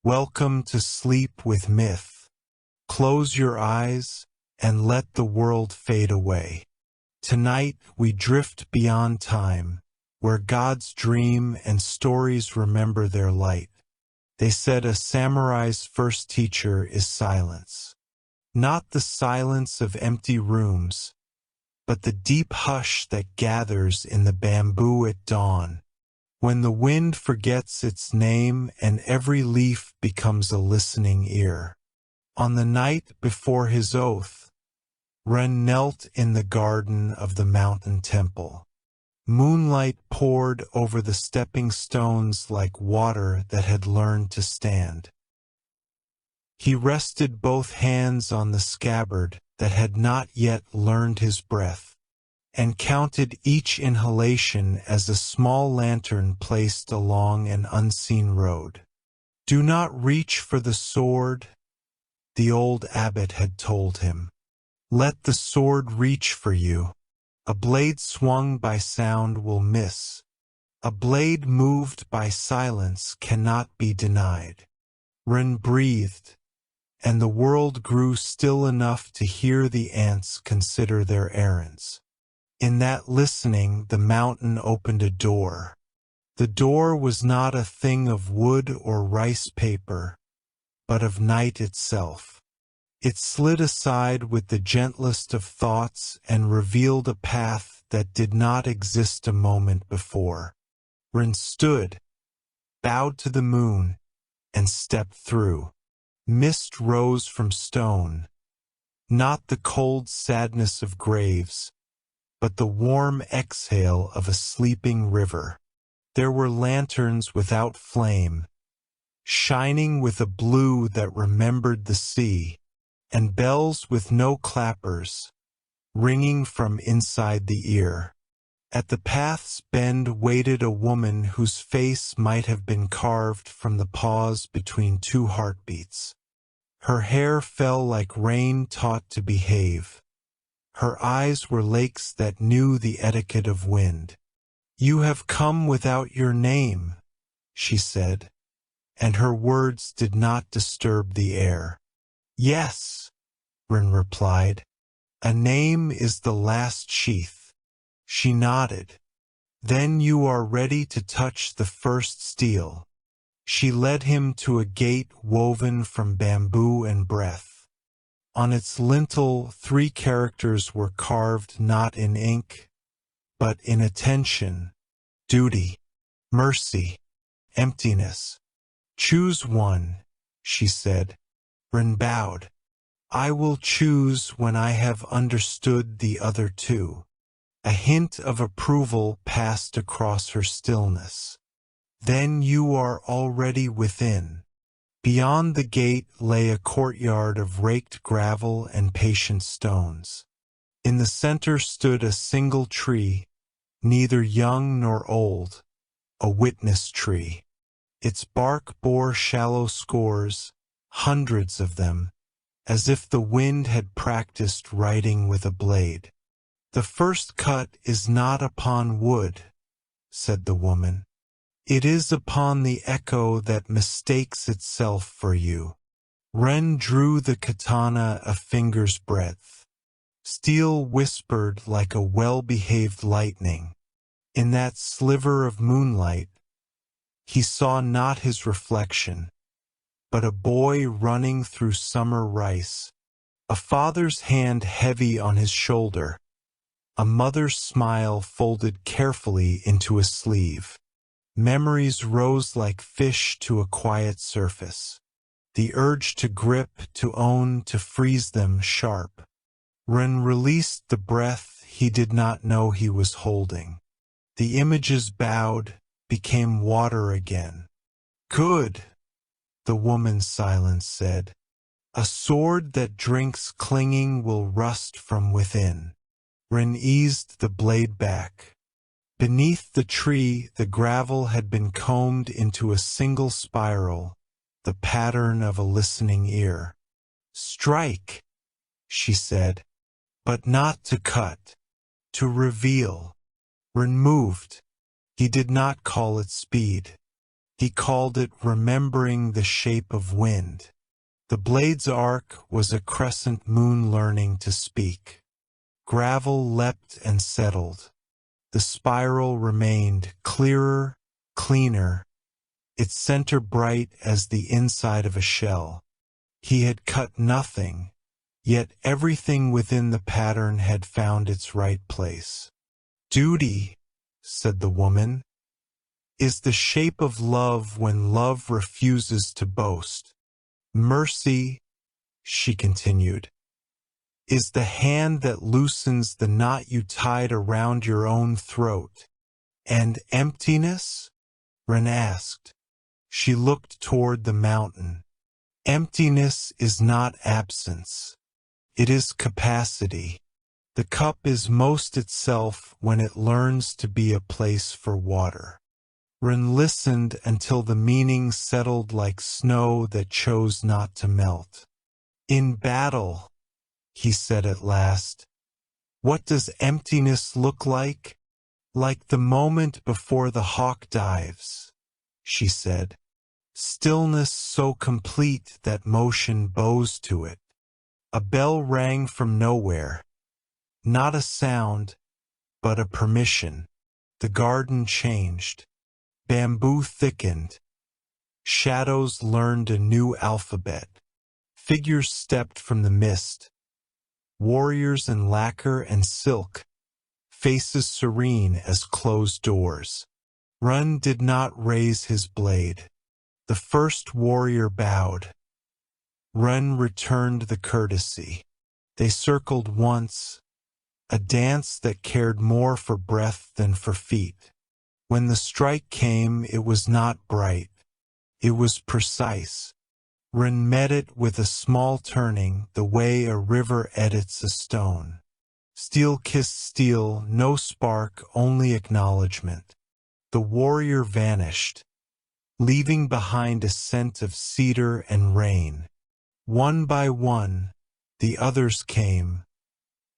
Welcome to sleep with myth. Close your eyes and let the world fade away. Tonight we drift beyond time, where gods dream and stories remember their light. They said a samurai's first teacher is silence. Not the silence of empty rooms, but the deep hush that gathers in the bamboo at dawn, when the wind forgets its name and every leaf becomes a listening ear. On the night before his oath, Ren knelt in the garden of the mountain temple. Moonlight poured over the stepping stones like water that had learned to stand. He rested both hands on the scabbard that had not yet learned his breath, and counted each inhalation as a small lantern placed along an unseen road. "Do not reach for the sword," the old abbot had told him. "Let the sword reach for you. A blade swung by sound will miss. A blade moved by silence cannot be denied." Ren breathed, and the world grew still enough to hear the ants consider their errands. In that listening, the mountain opened a door. The door was not a thing of wood or rice paper, but of night itself. It slid aside with the gentlest of thoughts and revealed a path that did not exist a moment before. Ren stood, bowed to the moon, and stepped through. Mist rose from stone, not the cold sadness of graves, but the warm exhale of a sleeping river. There were lanterns without flame, shining with a blue that remembered the sea, and bells with no clappers, ringing from inside the ear. At the path's bend waited a woman whose face might have been carved from the pause between two heartbeats. Her hair fell like rain taught to behave. Her eyes were lakes that knew the etiquette of wind. "You have come without your name," she said, and her words did not disturb the air. "Yes," Ren replied. "A name is the last sheath." She nodded. "Then you are ready to touch the first steel." She led him to a gate woven from bamboo and breath. On its lintel 3 characters were carved not in ink, but in attention: duty, mercy, emptiness. "Choose one," she said. Ren bowed. "I will choose when I have understood the other 2. A hint of approval passed across her stillness. "Then you are already within." Beyond the gate lay a courtyard of raked gravel and patient stones. In the center stood a single tree, neither young nor old, a witness tree. Its bark bore shallow scores, hundreds of them, as if the wind had practiced writing with a blade. "The first cut is not upon wood," said the woman. "It is upon the echo that mistakes itself for you." Ren drew the katana a finger's breadth. Steel whispered like a well-behaved lightning. In that sliver of moonlight, he saw not his reflection, but a boy running through summer rice, a father's hand heavy on his shoulder, a mother's smile folded carefully into a sleeve. Memories rose like fish to a quiet surface. The urge to grip, to own, to freeze them sharp. Ren released the breath he did not know he was holding. The images bowed, became water again. "Good," the woman's silence said. "A sword that drinks clinging will rust from within." Ren eased the blade back. Beneath the tree, the gravel had been combed into a single spiral, the pattern of a listening ear. "Strike," she said, "but not to cut, to reveal." Ren moved. He did not call it speed. He called it remembering the shape of wind. The blade's arc was a crescent moon learning to speak. Gravel leapt and settled. The spiral remained clearer, cleaner, its center bright as the inside of a shell. He had cut nothing, yet everything within the pattern had found its right place. Duty, said the woman, is the shape of love when love refuses to boast. Mercy, she continued, is the hand that loosens the knot you tied around your own throat. And emptiness? Ren asked. She looked toward the mountain. Emptiness is not absence. It is capacity. The cup is most itself when it learns to be a place for water. Ren listened until the meaning settled like snow that chose not to melt. In battle, he said at last, what does emptiness look like? Like the moment before the hawk dives, she said. Stillness so complete that motion bows to it. A bell rang from nowhere. Not a sound, but a permission. The garden changed. Bamboo thickened. Shadows learned a new alphabet. Figures stepped from the mist. Warriors in lacquer and silk. Faces serene as closed doors. Run did not raise his blade. The first warrior bowed. Run returned the courtesy. They circled once, a dance that cared more for breath than for feet. When the strike came, it was not bright. It was precise. Ren met it with a small turning, the way a river edits a stone. Steel kissed steel, no spark, only acknowledgement. The warrior vanished, leaving behind a scent of cedar and rain. One by one, the others came.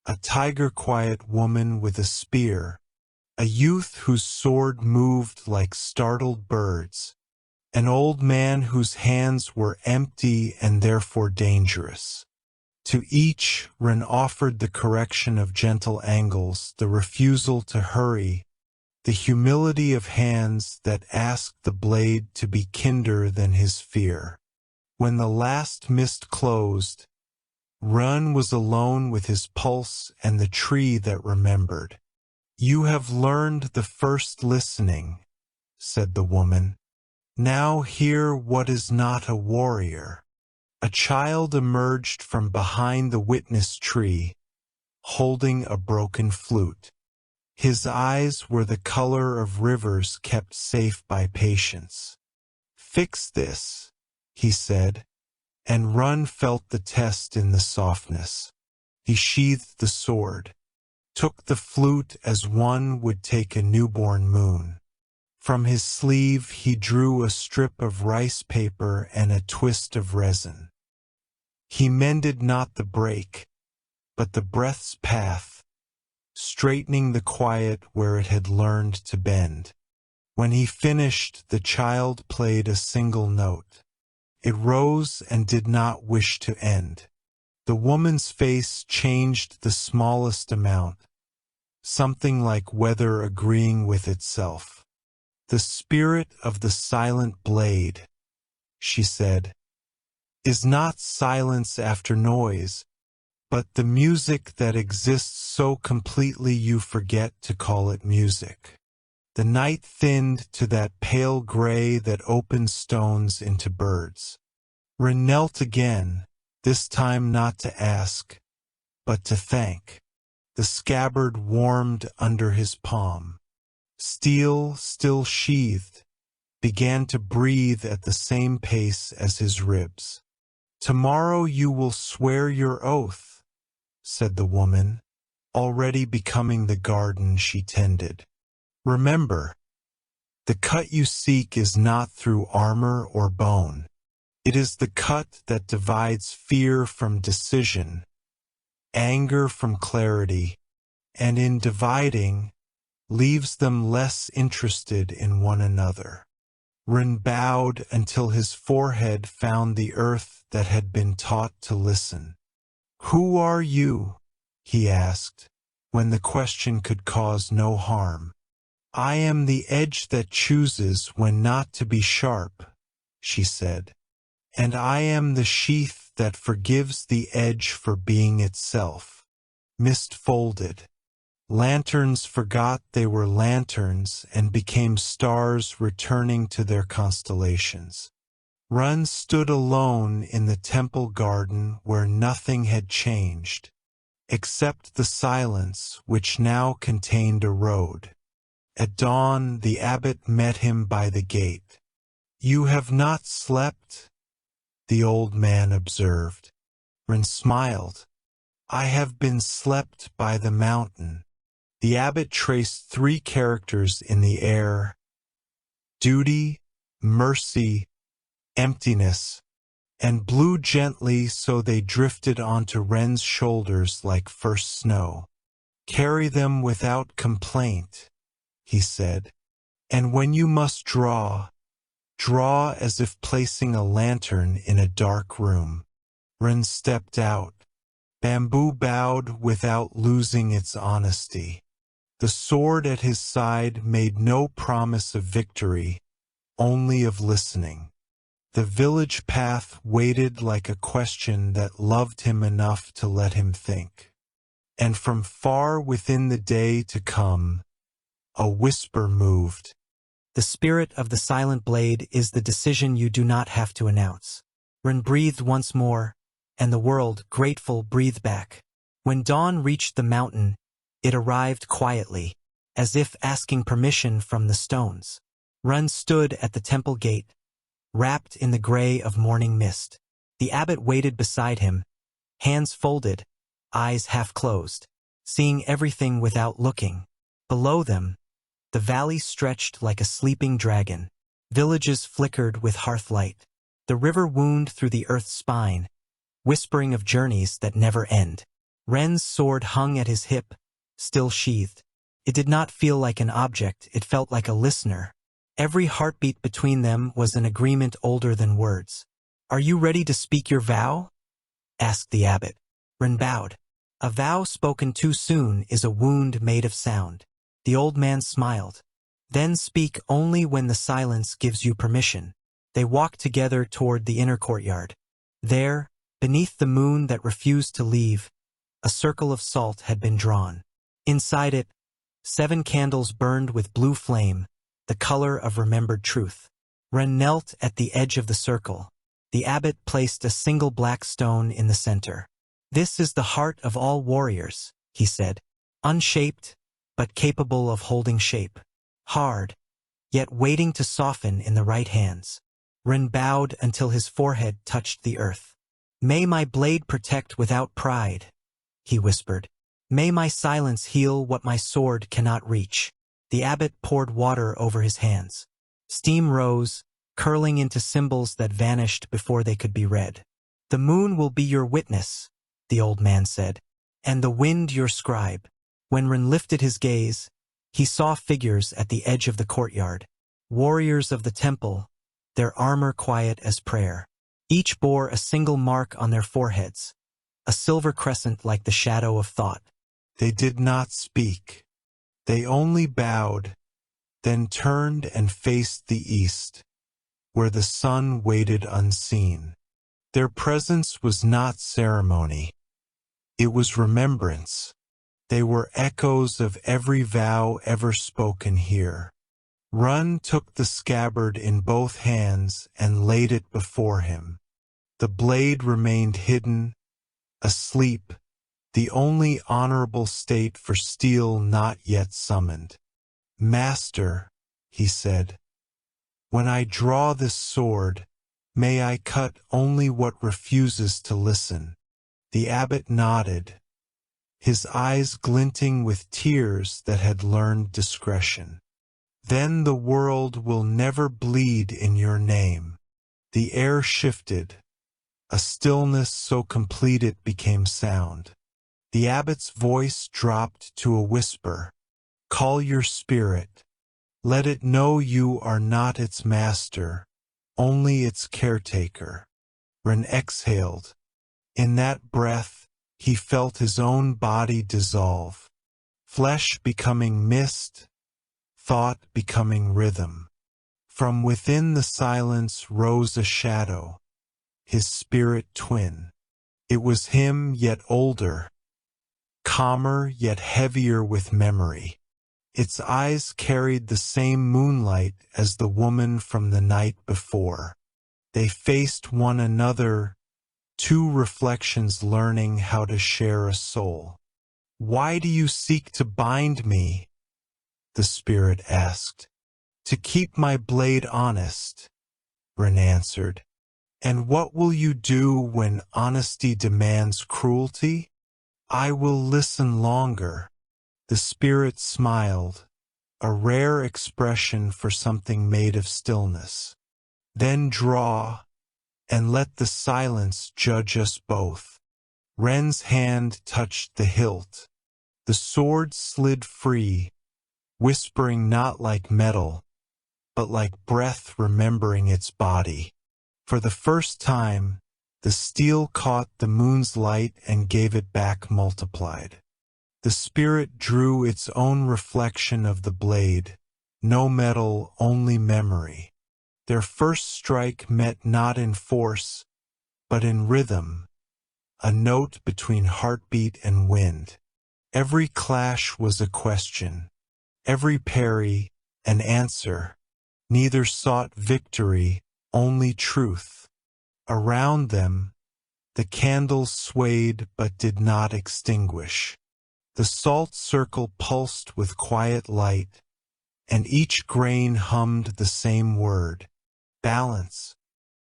A tiger-quiet woman with a spear, a youth whose sword moved like startled birds, an old man whose hands were empty and therefore dangerous. To each, Ren offered the correction of gentle angles, the refusal to hurry, the humility of hands that asked the blade to be kinder than his fear. When the last mist closed, Run was alone with his pulse and the tree that remembered. You have learned the first listening, said the woman. Now hear what is not a warrior. A child emerged from behind the witness tree, holding a broken flute. His eyes were the color of rivers kept safe by patience. Fix this, he said, and Run felt the test in the softness. He sheathed the sword, took the flute as one would take a newborn moon. From his sleeve he drew a strip of rice paper and a twist of resin. He mended not the break, but the breath's path, straightening the quiet where it had learned to bend. When he finished, the child played a single note. It rose and did not wish to end. The woman's face changed the smallest amount, something like weather agreeing with itself. The spirit of the silent blade, she said, is not silence after noise, but the music that exists so completely you forget to call it music. The night thinned to that pale gray that opens stones into birds. Ren knelt again, this time not to ask, but to thank. The scabbard warmed under his palm. Steel, still sheathed, began to breathe at the same pace as his ribs. Tomorrow you will swear your oath, said the woman, already becoming the garden she tended. Remember, the cut you seek is not through armor or bone. It is the cut that divides fear from decision, anger from clarity, and in dividing, leaves them less interested in one another. Ren bowed until his forehead found the earth that had been taught to listen. "Who are you?" he asked, when the question could cause no harm. "I am the edge that chooses when not to be sharp," she said. "And I am the sheath that forgives the edge for being itself." Mist folded. Lanterns forgot they were lanterns and became stars returning to their constellations. Ren stood alone in the temple garden where nothing had changed, except the silence which now contained a road. At dawn the abbot met him by the gate. "You have not slept?" the old man observed. Ren smiled. "I have been slept by the mountain." The abbot traced 3 characters in the air: duty, mercy, emptiness, and blew gently so they drifted onto Ren's shoulders like first snow. "Carry them without complaint," he said. "And when you must draw, draw as if placing a lantern in a dark room." Ren stepped out. Bamboo bowed without losing its honesty. The sword at his side made no promise of victory, only of listening. The village path waited like a question that loved him enough to let him think. And from far within the day to come, a whisper moved. "The spirit of the silent blade is the decision you do not have to announce." Ren breathed once more, and the world, grateful, breathed back. When dawn reached the mountain, it arrived quietly, as if asking permission from the stones. Ren stood at the temple gate, wrapped in the gray of morning mist. The abbot waited beside him, hands folded, eyes half closed, seeing everything without looking. Below them, the valley stretched like a sleeping dragon. Villages flickered with hearthlight. The river wound through the earth's spine, whispering of journeys that never end. Ren's sword hung at his hip, still sheathed. It did not feel like an object, it felt like a listener. Every heartbeat between them was an agreement older than words. "Are you ready to speak your vow?" asked the abbot. Ren bowed. "A vow spoken too soon is a wound made of sound." The old man smiled. "Then speak only when the silence gives you permission." They walked together toward the inner courtyard. There, beneath the moon that refused to leave, a circle of salt had been drawn. Inside it, 7 candles burned with blue flame, the color of remembered truth. Ren knelt at the edge of the circle. The abbot placed a single black stone in the center. "This is the heart of all warriors," he said, "unshaped, but capable of holding shape. Hard, yet waiting to soften in the right hands." Ren bowed until his forehead touched the earth. "May my blade protect without pride," he whispered. "May my silence heal what my sword cannot reach." The abbot poured water over his hands. Steam rose, curling into symbols that vanished before they could be read. "The moon will be your witness," the old man said, "and the wind your scribe." When Ren lifted his gaze, he saw figures at the edge of the courtyard, warriors of the temple, their armor quiet as prayer. Each bore a single mark on their foreheads, a silver crescent like the shadow of thought. They did not speak. They only bowed, then turned and faced the east, where the sun waited unseen. Their presence was not ceremony. It was remembrance. They were echoes of every vow ever spoken here. Ren took the scabbard in both hands and laid it before him. The blade remained hidden, asleep, the only honorable state for steel not yet summoned. "Master," he said, "when I draw this sword, may I cut only what refuses to listen." The abbot nodded, his eyes glinting with tears that had learned discretion. "Then the world will never bleed in your name." The air shifted, a stillness so complete it became sound. The abbot's voice dropped to a whisper. "Call your spirit." Let it know you are not its master, only its caretaker. Ren exhaled. In that breath, he felt his own body dissolve, flesh becoming mist, thought becoming rhythm. From within the silence rose a shadow, his spirit twin. It was him yet older, calmer yet heavier with memory. Its eyes carried the same moonlight as the woman from the night before. They faced one another, two reflections learning how to share a soul. "Why do you seek to bind me?" the spirit asked. "To keep my blade honest," Ren answered. "And what will you do when honesty demands cruelty?" "I will listen longer." The spirit smiled, a rare expression for something made of stillness. "Then draw, and let the silence judge us both." Ren's hand touched the hilt. The sword slid free, whispering not like metal, but like breath remembering its body. For the first time, the steel caught the moon's light and gave it back multiplied. The spirit drew its own reflection of the blade, no metal, only memory. Their first strike met not in force, but in rhythm, a note between heartbeat and wind. Every clash was a question, every parry an answer. Neither sought victory, only truth. Around them, the candles swayed but did not extinguish. The salt circle pulsed with quiet light, and each grain hummed the same word: balance.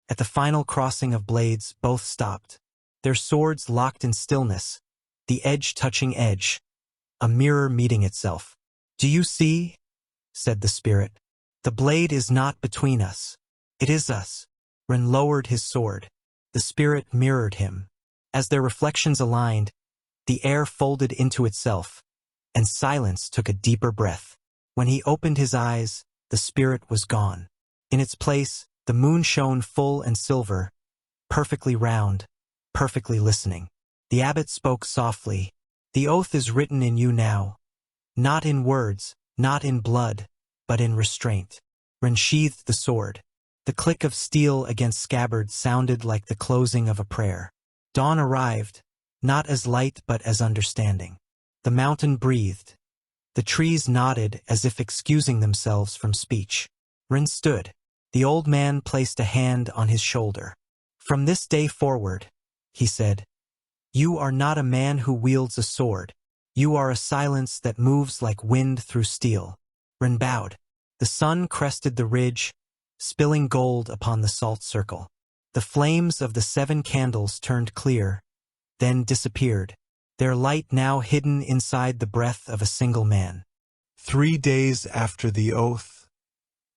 At the final crossing of blades, both stopped, their swords locked in stillness, the edge touching edge, a mirror meeting itself. "Do you see?" said the spirit. "The blade is not between us. It is us." Ren lowered his sword. The spirit mirrored him. As their reflections aligned, the air folded into itself, and silence took a deeper breath. When he opened his eyes, the spirit was gone. In its place, the moon shone full and silver, perfectly round, perfectly listening. The abbot spoke softly. "The oath is written in you now, not in words, not in blood, but in restraint." Ren sheathed the sword. The click of steel against scabbard sounded like the closing of a prayer. Dawn arrived, not as light but as understanding. The mountain breathed. The trees nodded as if excusing themselves from speech. Ren stood. The old man placed a hand on his shoulder. "From this day forward," he said, "you are not a man who wields a sword. You are a silence that moves like wind through steel." Ren bowed. The sun crested the ridge, spilling gold upon the salt circle. The flames of the 7 candles turned clear, then disappeared, their light now hidden inside the breath of a single man. 3 days after the oath,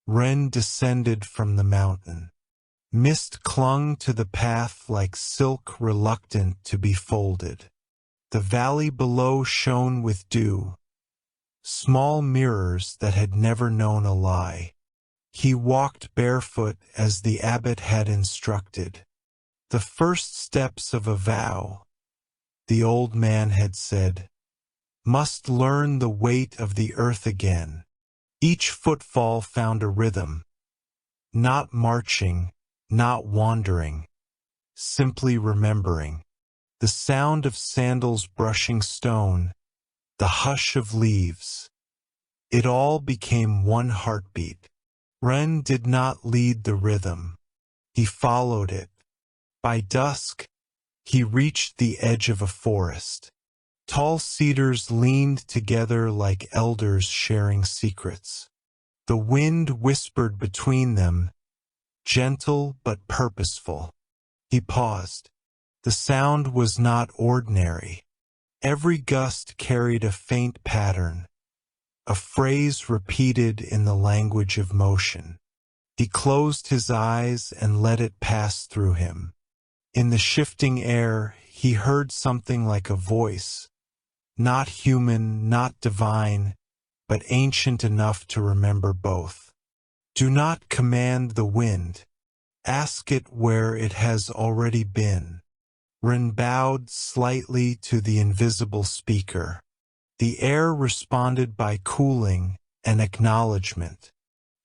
Ren descended from the mountain. Mist clung to the path like silk reluctant to be folded. The valley below shone with dew, small mirrors that had never known a lie. He walked barefoot as the abbot had instructed. The first steps of a vow, the old man had said, must learn the weight of the earth again. Each footfall found a rhythm, not marching, not wandering, simply remembering. The sound of sandals brushing stone, the hush of leaves. It all became one heartbeat. Ren did not lead the rhythm. He followed it. By dusk, he reached the edge of a forest. Tall cedars leaned together like elders sharing secrets. The wind whispered between them, gentle but purposeful. He paused. The sound was not ordinary. Every gust carried a faint pattern, a phrase repeated in the language of motion. He closed his eyes and let it pass through him. In the shifting air, he heard something like a voice, not human, not divine, but ancient enough to remember both. Do not command the wind. Ask it where it has already been. Ren bowed slightly to the invisible speaker. The air responded by cooling and acknowledgement.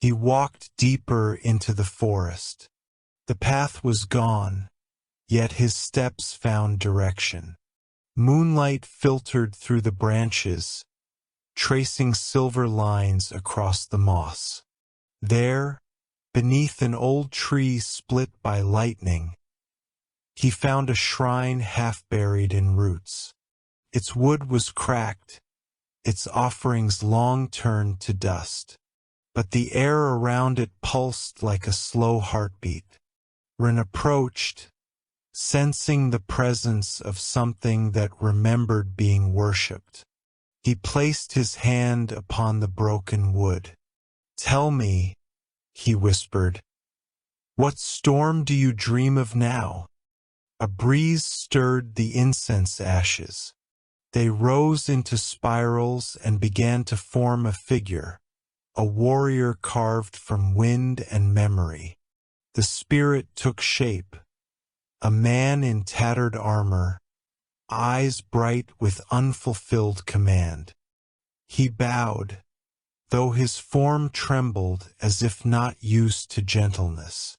He walked deeper into the forest. The path was gone, yet his steps found direction. Moonlight filtered through the branches, tracing silver lines across the moss. There, beneath an old tree split by lightning, he found a shrine half buried in roots. Its wood was cracked, its offerings long turned to dust. But the air around it pulsed like a slow heartbeat. Ren approached, sensing the presence of something that remembered being worshipped. He placed his hand upon the broken wood. "Tell me," he whispered, "what storm do you dream of now?" A breeze stirred the incense ashes. They rose into spirals and began to form a figure, a warrior carved from wind and memory. The spirit took shape, a man in tattered armor, eyes bright with unfulfilled command. He bowed, though his form trembled as if not used to gentleness.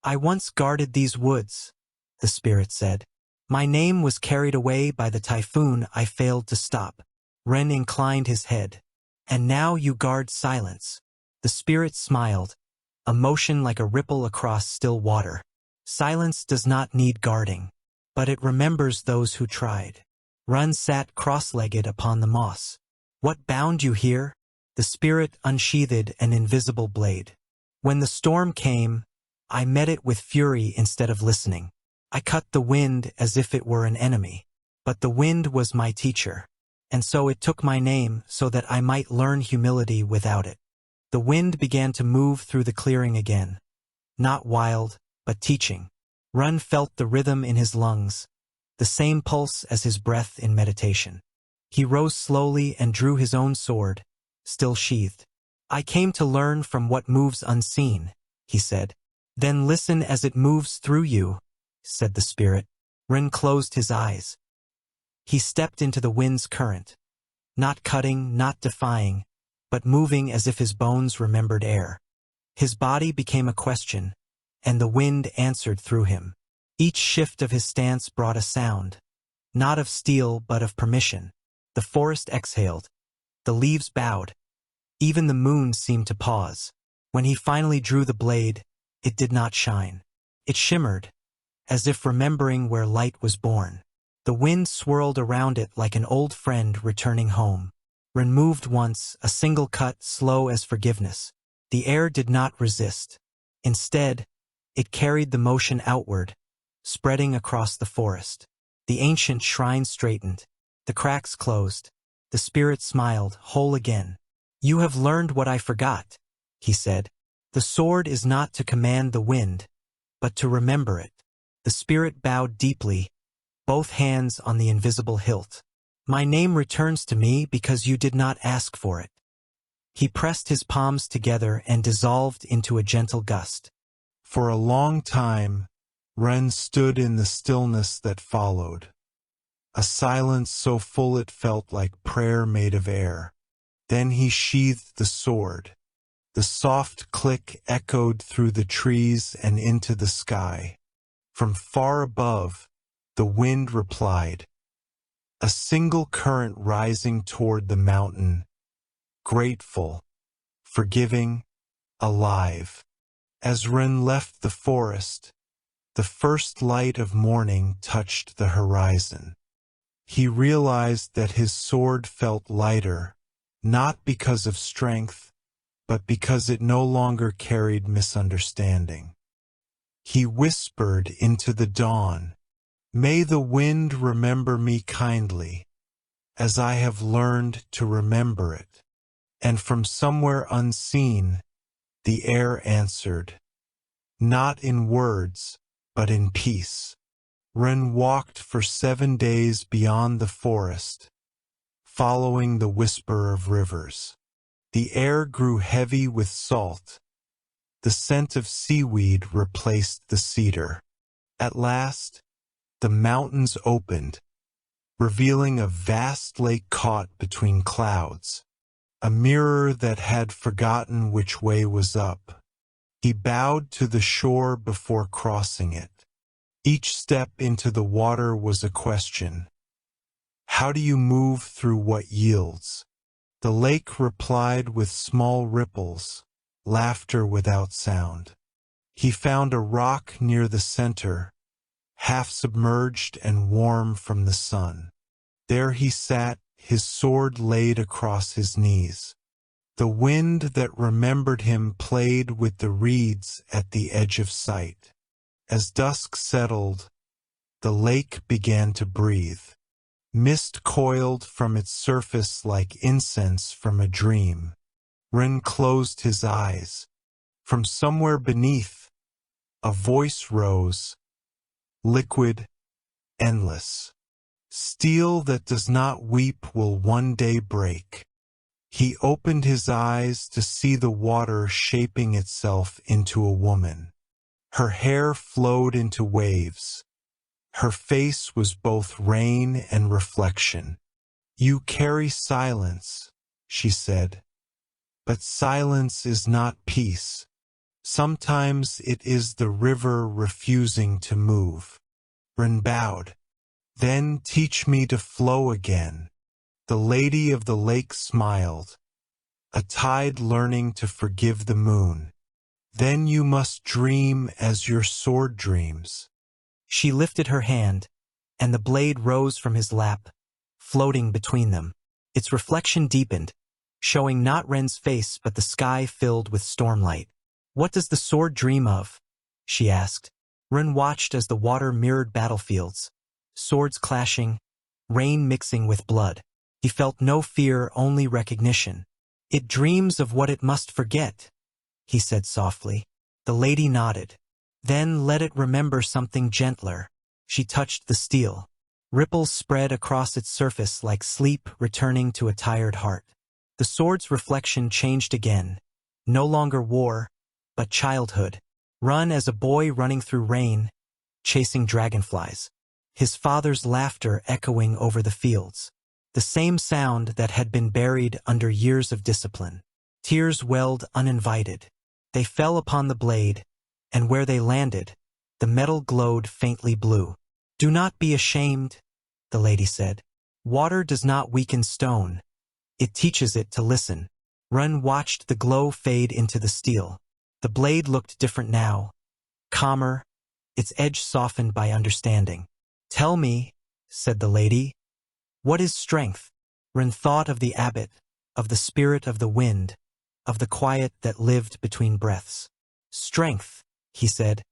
"I once guarded these woods," the spirit said. "My name was carried away by the typhoon I failed to stop." Ren inclined his head. "And now you guard silence." The spirit smiled, a motion like a ripple across still water. "Silence does not need guarding, but it remembers those who tried." Ren sat cross-legged upon the moss. "What bound you here?" The spirit unsheathed an invisible blade. "When the storm came, I met it with fury instead of listening. I cut the wind as if it were an enemy. But the wind was my teacher. And so it took my name so that I might learn humility without it." The wind began to move through the clearing again. Not wild, but teaching. Ren felt the rhythm in his lungs, the same pulse as his breath in meditation. He rose slowly and drew his own sword, still sheathed. "I came to learn from what moves unseen," he said. "Then listen as it moves through you," said the spirit. Ren closed his eyes. He stepped into the wind's current, not cutting, not defying, but moving as if his bones remembered air. His body became a question, and the wind answered through him. Each shift of his stance brought a sound, not of steel but of permission. The forest exhaled. The leaves bowed. Even the moon seemed to pause. When he finally drew the blade, it did not shine. It shimmered, as if remembering where light was born. The wind swirled around it like an old friend returning home. Ren moved once, a single cut slow as forgiveness. The air did not resist. Instead, it carried the motion outward, spreading across the forest. The ancient shrine straightened. The cracks closed. The spirit smiled, whole again. "You have learned what I forgot," he said. "The sword is not to command the wind, but to remember it." The spirit bowed deeply, both hands on the invisible hilt. "My name returns to me because you did not ask for it." He pressed his palms together and dissolved into a gentle gust. For a long time, Ren stood in the stillness that followed, a silence so full it felt like prayer made of air. Then he sheathed the sword. The soft click echoed through the trees and into the sky. From far above, the wind replied, a single current rising toward the mountain, grateful, forgiving, alive. As Ren left the forest, the first light of morning touched the horizon. He realized that his sword felt lighter, not because of strength, but because it no longer carried misunderstanding. He whispered into the dawn, "May the wind remember me kindly, as I have learned to remember it." And from somewhere unseen, the air answered, not in words, but in peace. Ren walked for 7 days beyond the forest, following the whisper of rivers. The air grew heavy with salt. The scent of seaweed replaced the cedar. At last, the mountains opened, revealing a vast lake caught between clouds, a mirror that had forgotten which way was up. He bowed to the shore before crossing it. Each step into the water was a question. How do you move through what yields? The lake replied with small ripples, laughter without sound. He found a rock near the center, half submerged and warm from the sun. There he sat, his sword laid across his knees. The wind that remembered him played with the reeds at the edge of sight. As dusk settled, the lake began to breathe. Mist coiled from its surface like incense from a dream. Ren closed his eyes. From somewhere beneath, a voice rose, liquid, endless. Steel that does not weep will one day break. He opened his eyes to see the water shaping itself into a woman. Her hair flowed into waves. Her face was both rain and reflection. You carry silence, she said. But silence is not peace. Sometimes it is the river refusing to move. Ren bowed. Then teach me to flow again. The lady of the lake smiled, a tide learning to forgive the moon. Then you must dream as your sword dreams. She lifted her hand, and the blade rose from his lap, floating between them. Its reflection deepened, showing not Ren's face but the sky filled with stormlight. What does the sword dream of? She asked. Ren watched as the water mirrored battlefields, swords clashing, rain mixing with blood. He felt no fear, only recognition. It dreams of what it must forget, he said softly. The lady nodded. Then let it remember something gentler. She touched the steel. Ripples spread across its surface like sleep returning to a tired heart. The sword's reflection changed again. No longer war, but childhood. Run as a boy running through rain, chasing dragonflies. His father's laughter echoing over the fields. The same sound that had been buried under years of discipline. Tears welled uninvited. They fell upon the blade, and where they landed, the metal glowed faintly blue. Do not be ashamed, the lady said. Water does not weaken stone. It teaches it to listen. Ren watched the glow fade into the steel. The blade looked different now, calmer, its edge softened by understanding. Tell me, said the lady, what is strength? Ren thought of the abbot, of the spirit of the wind, of the quiet that lived between breaths. Strength, he said,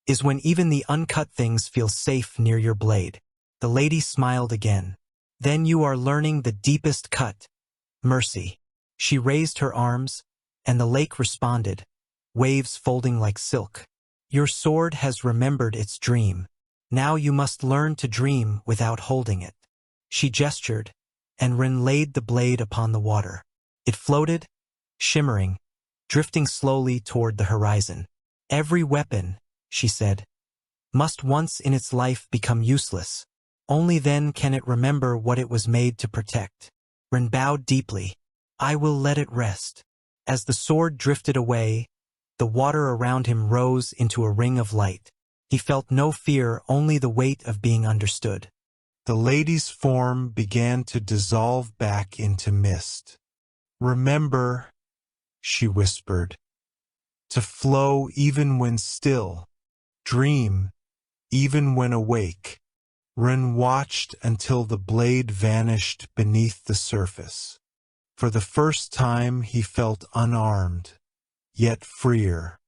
is when even the uncut things feel safe near your blade. The lady smiled again. Then you are learning the deepest cut, mercy. She raised her arms, and the lake responded, waves folding like silk. Your sword has remembered its dream. Now you must learn to dream without holding it. She gestured, and Ren laid the blade upon the water. It floated, shimmering, drifting slowly toward the horizon. Every weapon, she said, must once in its life become useless. Only then can it remember what it was made to protect. Ren bowed deeply. I will let it rest. As the sword drifted away, the water around him rose into a ring of light. He felt no fear, only the weight of being understood. The lady's form began to dissolve back into mist. Remember, she whispered, to flow even when still, dream even when awake. Ren watched until the blade vanished beneath the surface. For the first time he felt unarmed, yet freer.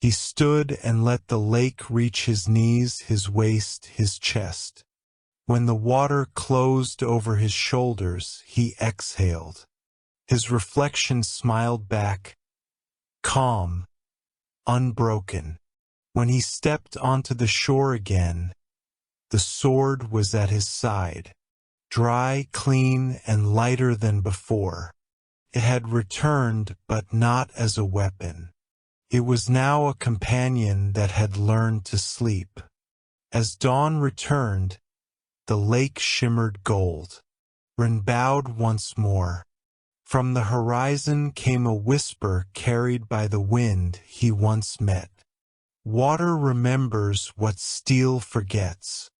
He stood and let the lake reach his knees, his waist, his chest. When the water closed over his shoulders, he exhaled. His reflection smiled back, calm, unbroken. When he stepped onto the shore again, the sword was at his side, dry, clean, and lighter than before. It had returned, but not as a weapon. It was now a companion that had learned to sleep. As dawn returned, the lake shimmered gold. Ren bowed once more. From the horizon came a whisper carried by the wind he once met. Water remembers what steel forgets.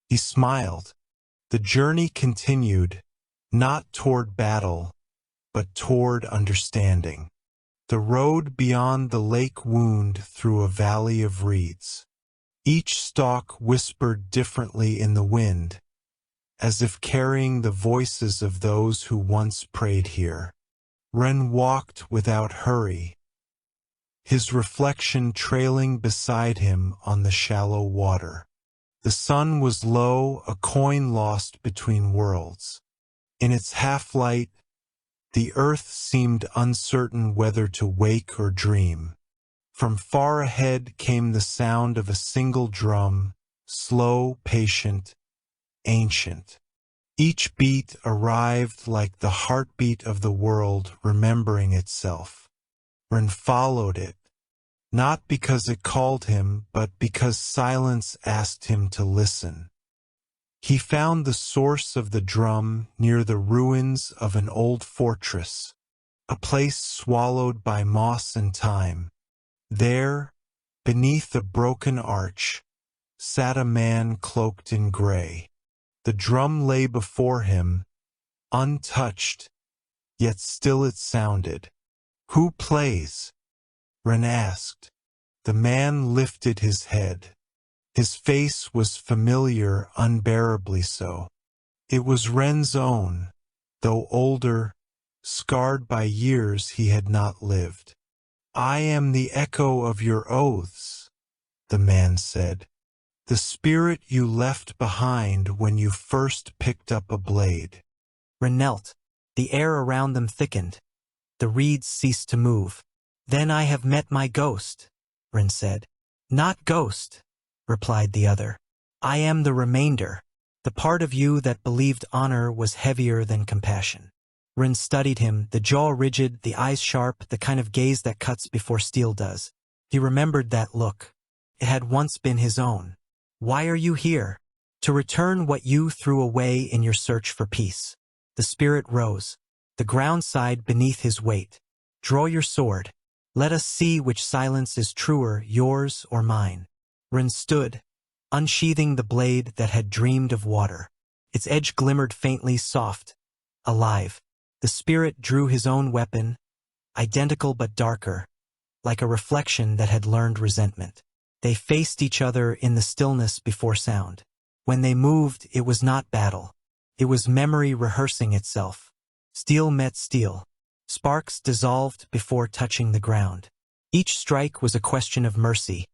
He smiled. The journey continued, not toward battle, but toward understanding. The road beyond the lake wound through a valley of reeds. Each stalk whispered differently in the wind, as if carrying the voices of those who once prayed here. Ren walked without hurry, his reflection trailing beside him on the shallow water. The sun was low, a coin lost between worlds. In its half-light, the earth seemed uncertain whether to wake or dream. From far ahead came the sound of a single drum, slow, patient, ancient. Each beat arrived like the heartbeat of the world remembering itself. Ren followed it, not because it called him, but because silence asked him to listen. He found the source of the drum near the ruins of an old fortress, a place swallowed by moss and time. There, beneath a broken arch, sat a man cloaked in gray. The drum lay before him, untouched, yet still it sounded. "Who plays?" Ren asked. The man lifted his head. His face was familiar, unbearably so. It was Ren's own, though older, scarred by years he had not lived. "I am the echo of your oaths," the man said. "The spirit you left behind when you first picked up a blade." Ren knelt. The air around them thickened. The reeds ceased to move. "Then I have met my ghost," Ren said. "Not ghost," replied the other. "I am the remainder, the part of you that believed honor was heavier than compassion." Ren studied him, the jaw rigid, the eyes sharp, the kind of gaze that cuts before steel does. He remembered that look. It had once been his own. "Why are you here?" "To return what you threw away in your search for peace." The spirit rose. The ground sighed beneath his weight. "Draw your sword. Let us see which silence is truer, yours or mine." Ren stood, unsheathing the blade that had dreamed of water. Its edge glimmered faintly, soft, alive. The spirit drew his own weapon, identical but darker, like a reflection that had learned resentment. They faced each other in the stillness before sound. When they moved, it was not battle. It was memory rehearsing itself. Steel met steel. Sparks dissolved before touching the ground. Each strike was a question of mercy.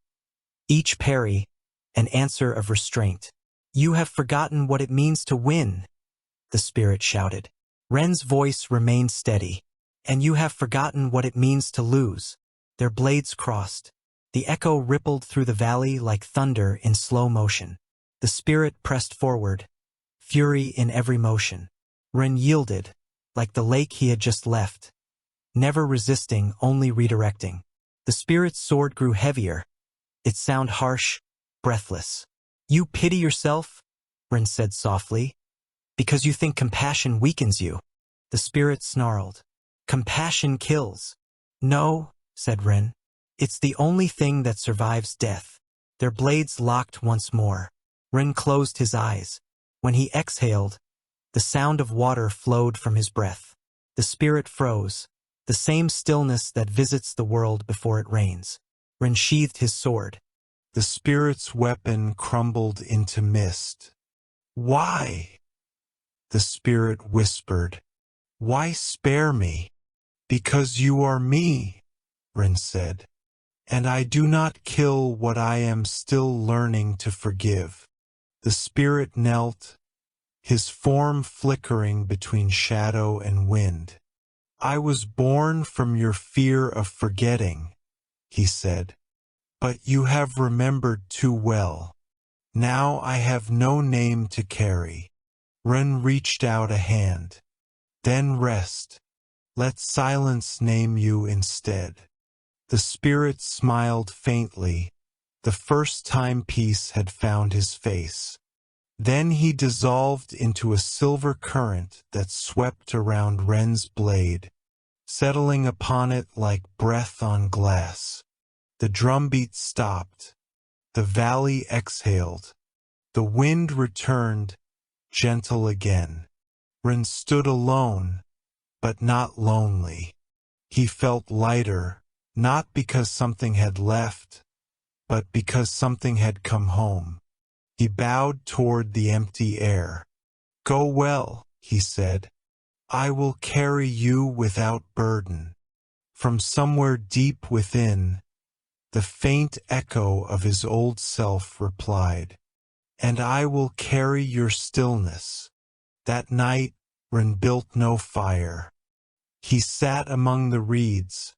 Each parry, an answer of restraint. "You have forgotten what it means to win," the spirit shouted. Ren's voice remained steady. "And you have forgotten what it means to lose." Their blades crossed. The echo rippled through the valley like thunder in slow motion. The spirit pressed forward, fury in every motion. Ren yielded, like the lake he had just left, never resisting, only redirecting. The spirit's sword grew heavier, its sound harsh, breathless. "You pity yourself," Ren said softly, "because you think compassion weakens you." The spirit snarled. "Compassion kills." "No," said Ren. "It's the only thing that survives death." Their blades locked once more. Ren closed his eyes. When he exhaled, the sound of water flowed from his breath. The spirit froze, the same stillness that visits the world before it rains. Ren sheathed his sword. The spirit's weapon crumbled into mist. "Why?" the spirit whispered. "Why spare me?" "Because you are me," Ren said. "And I do not kill what I am still learning to forgive." The spirit knelt, his form flickering between shadow and wind. "I was born from your fear of forgetting," he said. "But you have remembered too well. Now I have no name to carry." Ren reached out a hand. "Then rest." Let silence name you instead. The spirit smiled faintly, the first time peace had found his face. Then he dissolved into a silver current that swept around Ren's blade, settling upon it like breath on glass. The drumbeat stopped. The valley exhaled. The wind returned, gentle again. Ren stood alone, but not lonely. He felt lighter, not because something had left, but because something had come home. He bowed toward the empty air. "Go well," he said. "I will carry you without burden." From somewhere deep within, the faint echo of his old self replied, "And I will carry your stillness." That night, Ren built no fire. He sat among the reeds,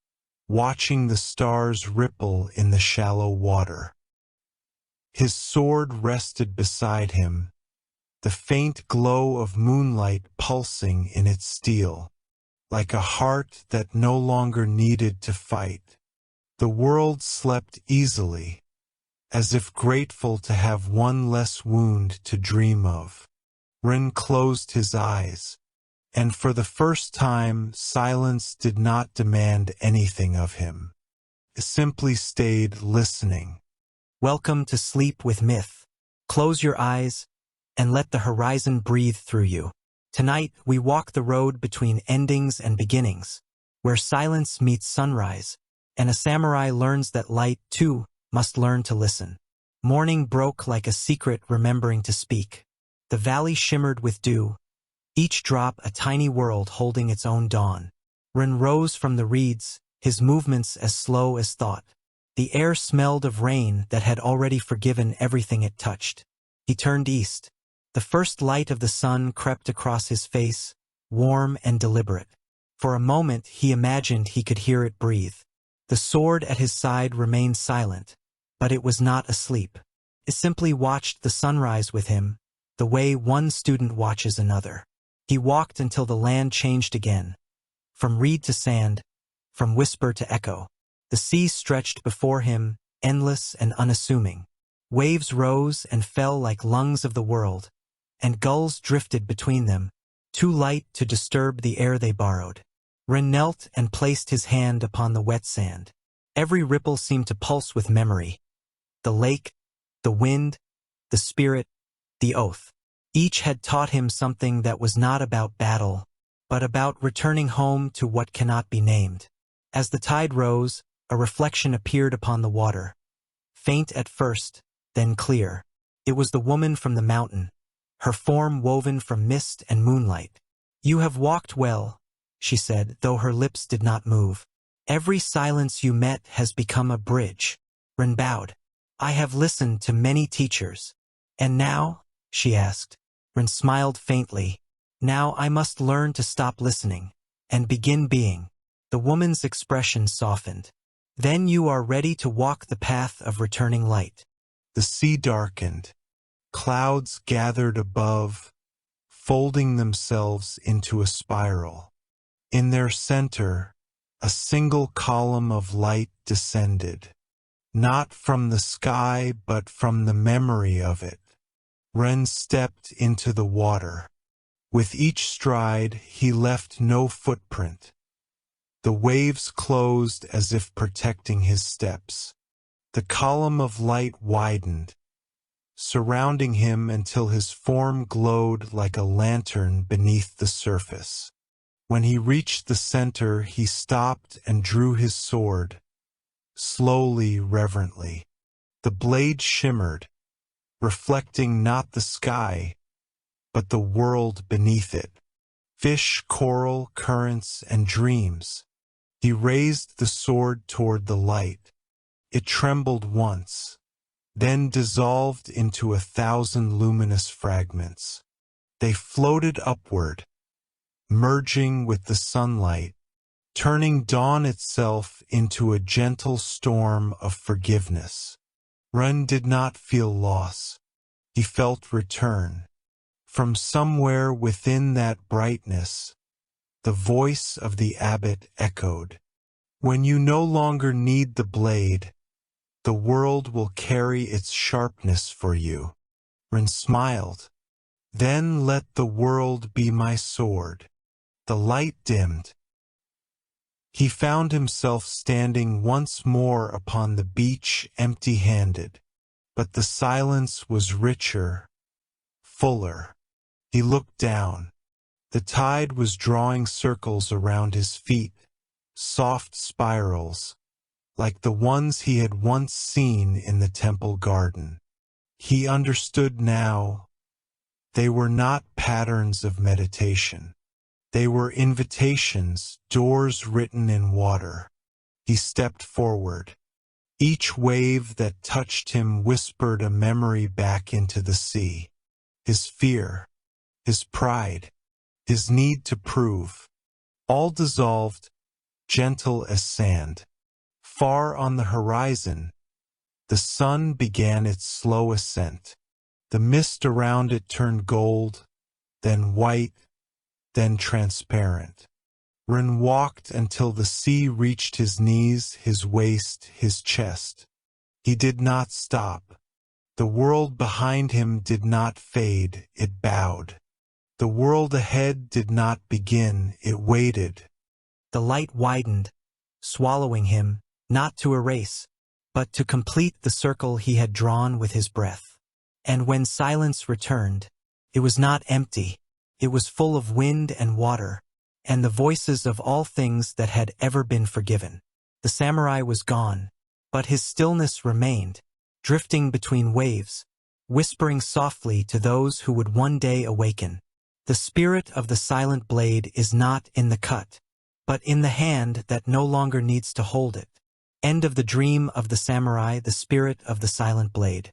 watching the stars ripple in the shallow water. His sword rested beside him, the faint glow of moonlight pulsing in its steel, like a heart that no longer needed to fight. The world slept easily, as if grateful to have one less wound to dream of. Ren closed his eyes, and for the first time silence did not demand anything of him. It simply stayed listening. Welcome to Sleep with Myth. Close your eyes and let the horizon breathe through you. Tonight, we walk the road between endings and beginnings, where silence meets sunrise, and a samurai learns that light, too, must learn to listen. Morning broke like a secret remembering to speak. The valley shimmered with dew, each drop a tiny world holding its own dawn. Ren rose from the reeds, his movements as slow as thought. The air smelled of rain that had already forgiven everything it touched. He turned east. The first light of the sun crept across his face, warm and deliberate. For a moment he imagined he could hear it breathe. The sword at his side remained silent, but it was not asleep. It simply watched the sunrise with him, the way one student watches another. He walked until the land changed again, from reed to sand, from whisper to echo. The sea stretched before him, endless and unassuming. Waves rose and fell like lungs of the world, and gulls drifted between them, too light to disturb the air they borrowed. Ren knelt and placed his hand upon the wet sand. Every ripple seemed to pulse with memory. The lake, the wind, the spirit, the oath. Each had taught him something that was not about battle, but about returning home to what cannot be named. As the tide rose, a reflection appeared upon the water. Faint at first, then clear. It was the woman from the mountain, her form woven from mist and moonlight. "You have walked well," she said, though her lips did not move. "Every silence you met has become a bridge." Ren bowed. "I have listened to many teachers." "And now?" she asked. Ren smiled faintly. "Now I must learn to stop listening and begin being." The woman's expression softened. "Then you are ready to walk the path of returning light." The sea darkened. Clouds gathered above, folding themselves into a spiral. In their center, a single column of light descended, not from the sky but from the memory of it. Ren stepped into the water. With each stride, he left no footprint. The waves closed as if protecting his steps. The column of light widened, surrounding him until his form glowed like a lantern beneath the surface. When he reached the center, he stopped and drew his sword, slowly, reverently. The blade shimmered, reflecting not the sky, but the world beneath it. Fish, coral, currents, and dreams. He raised the sword toward the light. It trembled once, then dissolved into 1,000 luminous fragments. They floated upward, merging with the sunlight, turning dawn itself into a gentle storm of forgiveness. Ren did not feel loss. He felt return. From somewhere within that brightness, The voice of the abbot echoed. When you no longer need the blade, the world will carry its sharpness for you. Rin smiled. Then let the world be my sword. The light dimmed. He found himself standing once more upon the beach empty-handed, but the silence was richer, fuller. He looked down. The tide was drawing circles around his feet, soft spirals, like the ones he had once seen in the temple garden. He understood now. They were not patterns of meditation. They were invitations, doors written in water. He stepped forward. Each wave that touched him whispered a memory back into the sea. His fear, his pride, his need to prove, all dissolved, gentle as sand. Far on the horizon, the sun began its slow ascent. The mist around it turned gold, then white, then transparent. Rin walked until the sea reached his knees, his waist, his chest. He did not stop. The world behind him did not fade, it bowed. The world ahead did not begin, it waited. The light widened, swallowing him, not to erase, but to complete the circle he had drawn with his breath. And when silence returned, it was not empty. It was full of wind and water, and the voices of all things that had ever been forgiven. The samurai was gone, but his stillness remained, drifting between waves, whispering softly to those who would one day awaken. The spirit of the silent blade is not in the cut, but in the hand that no longer needs to hold it. End of the dream of the samurai, the spirit of the silent blade.